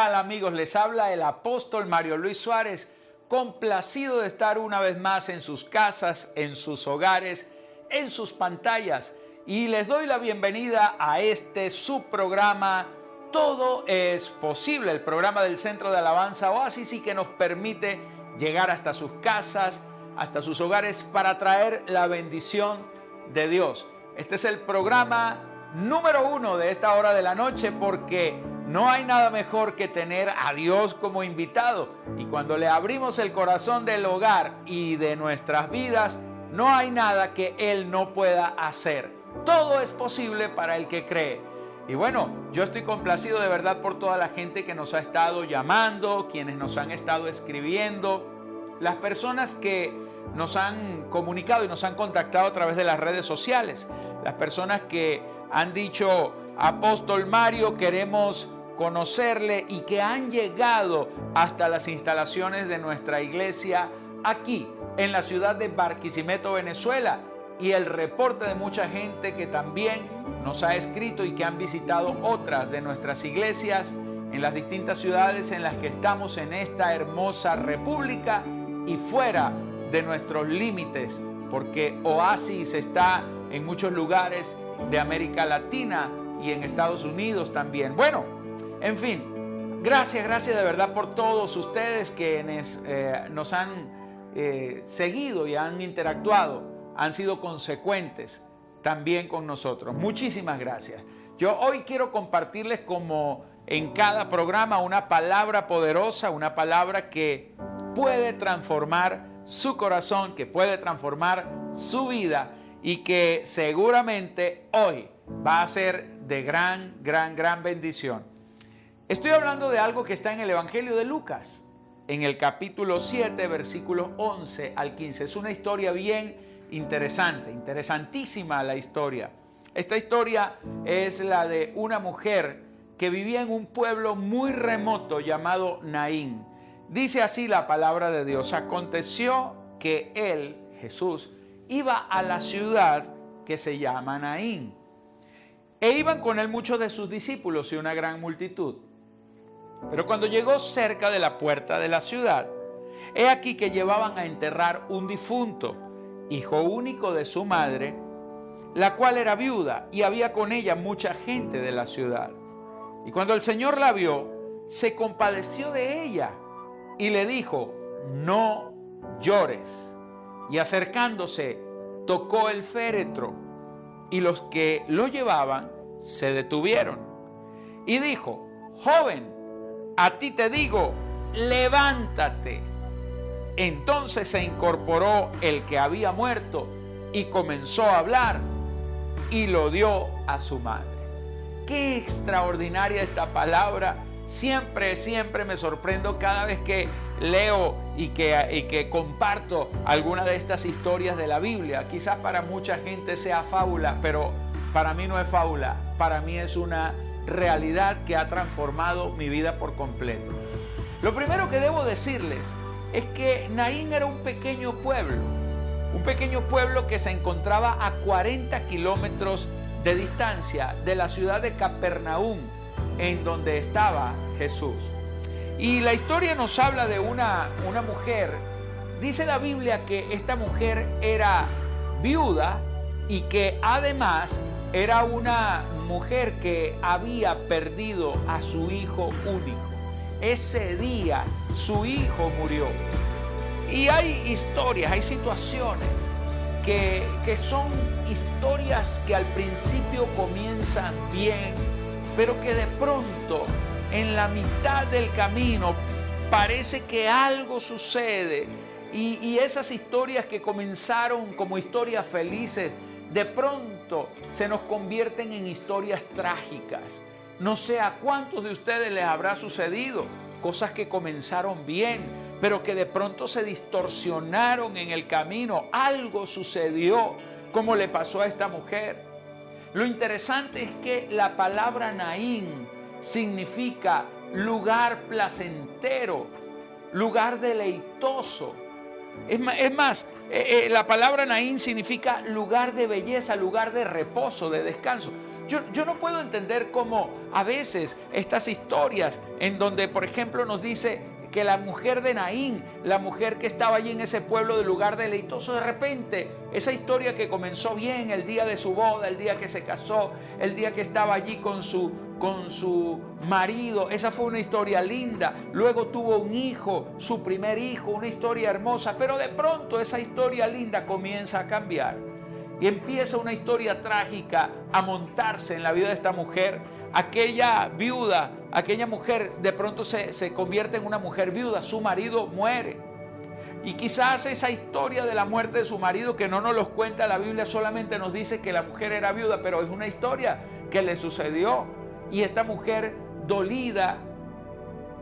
tal, amigos? Les habla el apóstol Mario Luis Suárez, complacido de estar una vez más en sus casas, en sus hogares, en sus pantallas. Y les doy la bienvenida a este su programa Todo es Posible, el programa del Centro de Alabanza Oasis, y que nos permite llegar hasta sus casas, hasta sus hogares, para traer la bendición de Dios. Este es el programa número 1 de esta hora de la noche, porque no hay nada mejor que tener a Dios como invitado. Y cuando le abrimos el corazón del hogar y de nuestras vidas, no hay nada que Él no pueda hacer. Todo es posible para el que cree. Y bueno, yo estoy complacido de verdad por toda la gente que nos ha estado llamando, quienes nos han estado escribiendo, las personas que nos han comunicado y nos han contactado a través de las redes sociales, las personas que han dicho: Apóstol Mario, queremos conocerle, y que han llegado hasta las instalaciones de nuestra iglesia aquí en la ciudad de Barquisimeto, Venezuela, y el reporte de mucha gente que también nos ha escrito y que han visitado otras de nuestras iglesias en las distintas ciudades en las que estamos en esta hermosa república y fuera de nuestros límites, porque Oasis está en muchos lugares de América Latina y en Estados Unidos también. Bueno, en fin, gracias de verdad por todos ustedes quienes nos han seguido y han interactuado, han sido consecuentes también con nosotros. Muchísimas gracias. Yo hoy quiero compartirles, como en cada programa, una palabra poderosa, una palabra que puede transformar su corazón, que puede transformar su vida, y que seguramente hoy va a ser de gran bendición. Estoy hablando de algo que está en el Evangelio de Lucas, en el capítulo 7, versículos 11 al 15. Es una historia bien interesante, interesantísima la historia. Esta historia es la de una mujer que vivía en un pueblo muy remoto llamado Naín. Dice así la palabra de Dios: aconteció que él, Jesús, iba a la ciudad que se llama Naín, e iban con él muchos de sus discípulos y una gran multitud. Pero cuando llegó cerca de la puerta de la ciudad, he aquí que llevaban a enterrar un difunto, hijo único de su madre, la cual era viuda, y había con ella mucha gente de la ciudad. Y cuando el Señor la vio, se compadeció de ella y le dijo: no llores. Y acercándose, tocó el féretro, y los que lo llevaban se detuvieron. Y dijo: joven, a ti te digo, levántate. Entonces se incorporó el que había muerto y comenzó a hablar, y lo dio a su madre. Qué extraordinaria esta palabra. Siempre me sorprendo cada vez que leo y que comparto alguna de estas historias de la Biblia. Quizás para mucha gente sea fábula, pero para mí no es fábula. Para mí es una realidad que ha transformado mi vida por completo. Lo primero que debo decirles es que Naín era un pequeño pueblo que se encontraba a 40 kilómetros de distancia de la ciudad de Capernaum, en donde estaba Jesús. Y la historia nos habla de una mujer. Dice la Biblia que esta mujer era viuda y que además era una mujer que había perdido a su hijo único. Ese día su hijo murió. Y hay historias, hay situaciones que son historias que al principio comienzan bien, pero que de pronto en la mitad del camino parece que algo sucede, y esas historias que comenzaron como historias felices, de pronto se nos convierten en historias trágicas. No sé a cuántos de ustedes les habrá sucedido cosas que comenzaron bien, pero que de pronto se distorsionaron en el camino. Algo sucedió, como le pasó a esta mujer. Lo interesante es que la palabra Naín significa lugar placentero, lugar deleitoso. Es más, la palabra Naín significa lugar de belleza, lugar de reposo, de descanso. Yo no puedo entender cómo a veces estas historias en donde, por ejemplo, nos dice que la mujer de Naín, la mujer que estaba allí en ese pueblo de lugar deleitoso, de repente, esa historia que comenzó bien el día de su boda, el día que se casó, el día que estaba allí con su marido, esa fue una historia linda. Luego tuvo un hijo, su primer hijo, una historia hermosa, pero de pronto esa historia linda comienza a cambiar y empieza una historia trágica a montarse en la vida de esta mujer. Aquella viuda, aquella mujer de pronto se convierte en una mujer viuda, su marido muere. Y quizás esa historia de la muerte de su marido, que no nos los cuenta la Biblia, solamente nos dice que la mujer era viuda, pero es una historia que le sucedió. Y esta mujer dolida,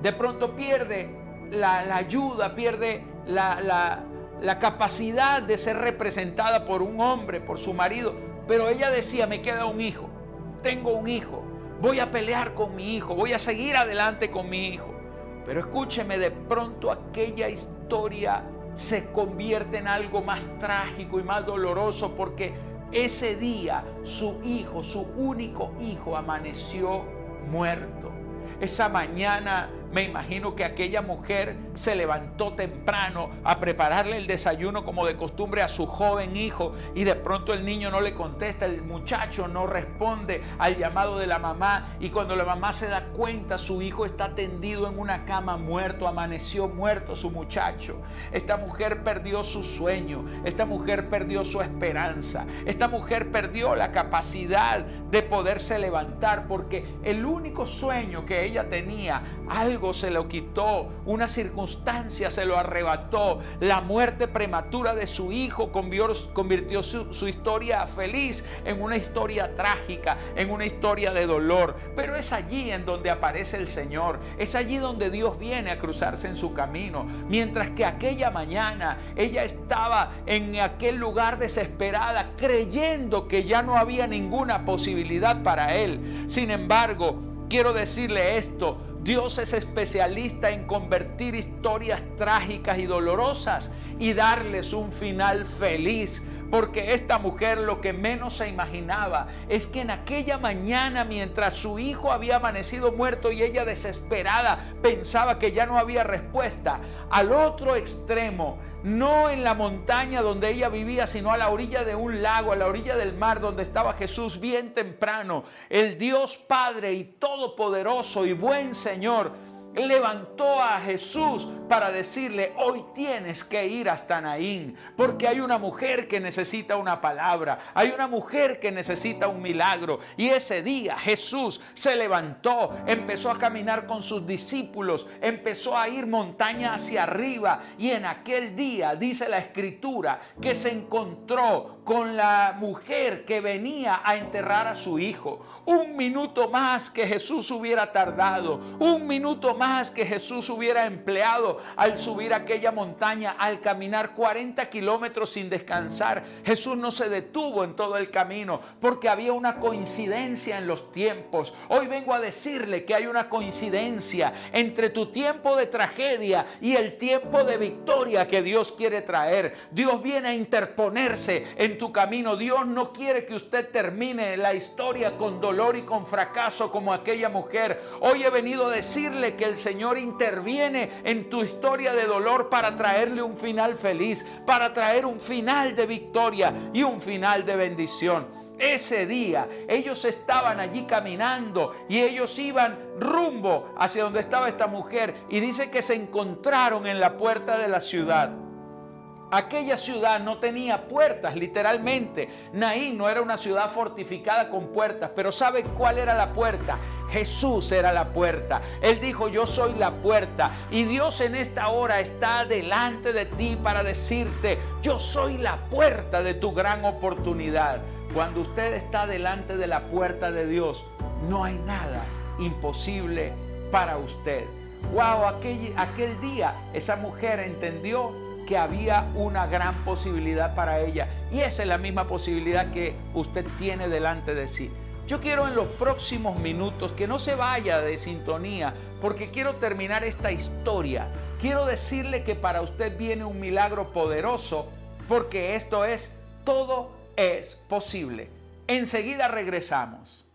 de pronto pierde la ayuda, pierde la capacidad de ser representada por un hombre, por su marido. Pero ella decía, me queda un hijo, tengo un hijo, voy a pelear con mi hijo, voy a seguir adelante con mi hijo. Pero escúcheme, de pronto aquella historia se convierte en algo más trágico y más doloroso, porque ese día su hijo, su único hijo, amaneció muerto. Esa mañana me imagino que aquella mujer se levantó temprano a prepararle el desayuno como de costumbre a su joven hijo, y de pronto el niño no le contesta, el muchacho no responde al llamado de la mamá, y cuando la mamá se da cuenta, su hijo está tendido en una cama muerto, amaneció muerto su muchacho. Esta mujer perdió su sueño, esta mujer perdió su esperanza, esta mujer perdió la capacidad de poderse levantar, porque el único sueño que ella tenía, algo se lo quitó, una circunstancia se lo arrebató. La muerte prematura de su hijo convirtió su historia feliz en una historia trágica, en una historia de dolor. Pero es allí en donde aparece el Señor, es allí donde Dios viene a cruzarse en su camino. Mientras que aquella mañana ella estaba en aquel lugar desesperada, creyendo que ya no había ninguna posibilidad para él. Sin embargo, quiero decirle esto: Dios es especialista en convertir historias trágicas y dolorosas y darles un final feliz. Porque esta mujer lo que menos se imaginaba es que en aquella mañana, mientras su hijo había amanecido muerto y ella desesperada pensaba que ya no había respuesta, al otro extremo, no en la montaña donde ella vivía, sino a la orilla de un lago, a la orilla del mar donde estaba Jesús bien temprano, el Dios Padre y Todopoderoso y buen Señor levantó a Jesús para decirle: hoy tienes que ir hasta Naín, porque hay una mujer que necesita una palabra, hay una mujer que necesita un milagro. Y ese día Jesús se levantó, empezó a caminar con sus discípulos, empezó a ir montaña hacia arriba, y en aquel día dice la Escritura que se encontró con la mujer que venía a enterrar a su hijo. Un minuto más que Jesús hubiera tardado, un minuto más que Jesús hubiera empleado al subir aquella montaña, al caminar 40 kilómetros sin descansar, Jesús no se detuvo en todo el camino, porque había una coincidencia en los tiempos. Hoy vengo a decirle que hay una coincidencia entre tu tiempo de tragedia y el tiempo de victoria que Dios quiere traer. Dios viene a interponerse en tu camino. Dios no quiere que usted termine la historia con dolor y con fracaso como aquella mujer. Hoy he venido a decirle que el Señor interviene en tu historia de dolor para traerle un final feliz, para traer un final de victoria y un final de bendición. Ese día ellos estaban allí caminando y ellos iban rumbo hacia donde estaba esta mujer, y dice que se encontraron en la puerta de la ciudad. Aquella ciudad no tenía puertas, literalmente. Naín no era una ciudad fortificada con puertas, pero ¿sabe cuál era la puerta? Jesús era la puerta. Él dijo: yo soy la puerta. Y Dios en esta hora está delante de ti para decirte: yo soy la puerta de tu gran oportunidad. Cuando usted está delante de la puerta de Dios, no hay nada imposible para usted. Wow, aquel día esa mujer entendió que había una gran posibilidad para ella, y esa es la misma posibilidad que usted tiene delante de sí. Yo quiero en los próximos minutos que no se vaya de sintonía, porque quiero terminar esta historia. Quiero decirle que para usted viene un milagro poderoso, porque esto es: todo es posible. Enseguida regresamos.